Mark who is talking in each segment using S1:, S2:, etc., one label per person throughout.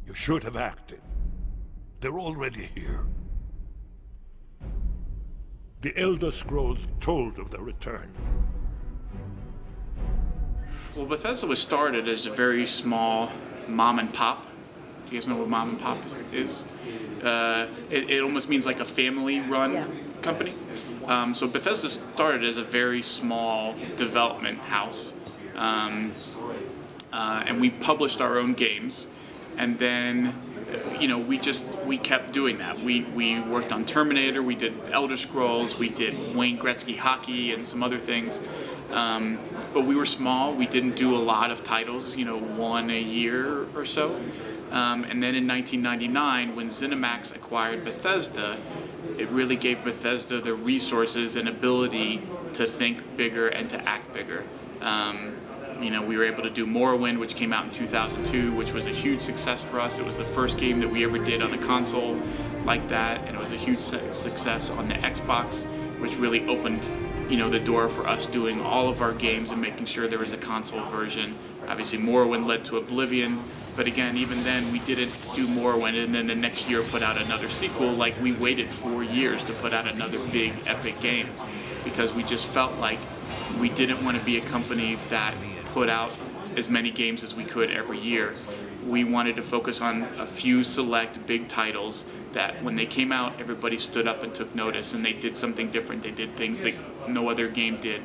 S1: You should have acted. They're already here. The Elder Scrolls told of their return.
S2: Well, Bethesda was started as a very small mom and pop. Do you guys know what mom and pop is? It almost means like a family-run company. So Bethesda started as a very small development house, and we published our own games. And then, you know, we kept doing that. We worked on Terminator, we did Elder Scrolls, we did Wayne Gretzky hockey and some other things. But we were small. We didn't do a lot of titles, you know, one a year or so. And then in 1999, when ZeniMax acquired Bethesda, it really gave Bethesda the resources and ability to think bigger and to act bigger. You know, we were able to do Morrowind, which came out in 2002, which was a huge success for us. It was the first game that we ever did on a console like that, and it was a huge success on the Xbox, which really opened, you know, the door for us doing all of our games and making sure there was a console version. Obviously, Morrowind led to Oblivion, but again, even then, we didn't do Morrowind, and then the next year put out another sequel. Like, we waited 4 years to put out another big, epic game, because we just felt like we didn't want to be a company that put out as many games as we could every year. We wanted to focus on a few select big titles that when they came out, everybody stood up and took notice, and they did something different. They did things that no other game did,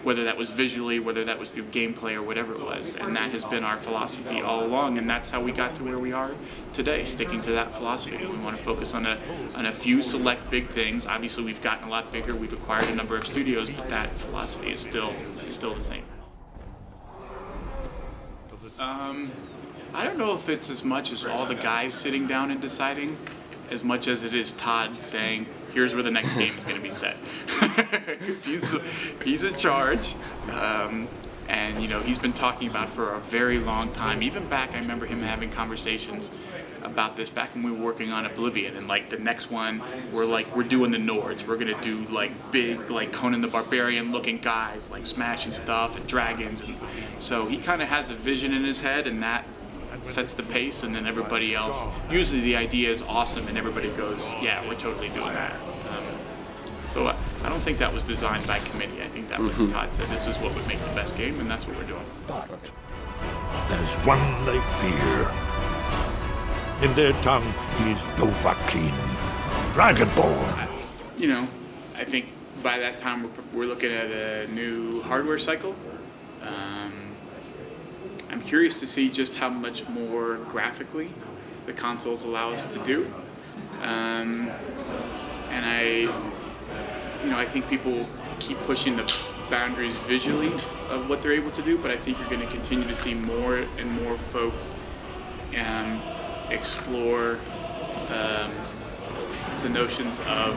S2: whether that was visually, whether that was through gameplay, or whatever it was. And that has been our philosophy all along, and that's how we got to where we are today, sticking to that philosophy. We want to focus on a few select big things. Obviously, we've gotten a lot bigger. We've acquired a number of studios, but that philosophy is still the same. I don't know if it's as much as all the guys sitting down and deciding, as much as it is Todd saying, here's where the next game is going to be set. Because he's in charge, and you know, he's been talking about it for a very long time. Even back, I remember him having conversations about this back when we were working on Oblivion, and like the next one, we're doing the Nords. We're gonna do like big, like Conan the Barbarian looking guys, like smashing stuff and dragons, and so he kind of has a vision in his head, and that sets the pace, and then everybody else, usually the idea is awesome and everybody goes, yeah, we're totally doing that. So I don't think that was designed by committee. I think that was Todd said, this is what would make the best game, and that's what we're doing.
S1: But there's one they fear. In their tongue, he's Dovahkiin, Dragonborn.
S2: You know, I think by that time we're looking at a new hardware cycle. I'm curious to see just how much more graphically the consoles allow us to do. And I think people keep pushing the boundaries visually of what they're able to do, but I think you're going to continue to see more and more folks explore the notions of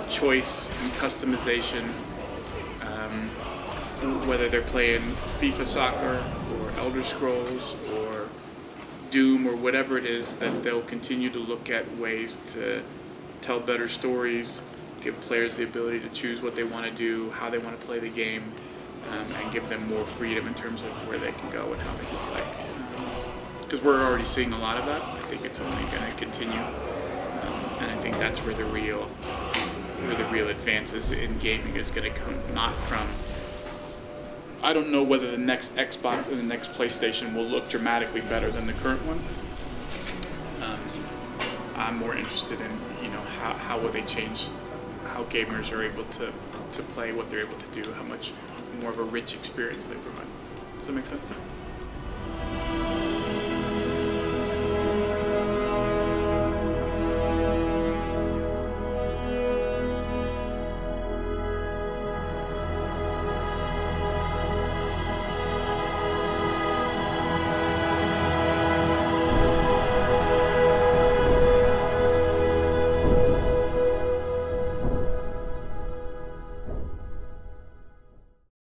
S2: choice and customization, whether they're playing FIFA Soccer or Elder Scrolls or Doom or whatever it is, that they'll continue to look at ways to tell better stories, give players the ability to choose what they want to do, how they want to play the game, and give them more freedom in terms of where they can go and how they can play. Because we're already seeing a lot of that. I think it's only going to continue, and I think that's where the real advances in gaming is going to come, not from. I don't know whether the next Xbox and the next PlayStation will look dramatically better than the current one. I'm more interested in, you know, how will they change how gamers are able to play, what they're able to do, how much more of a rich experience they provide. Does that make sense?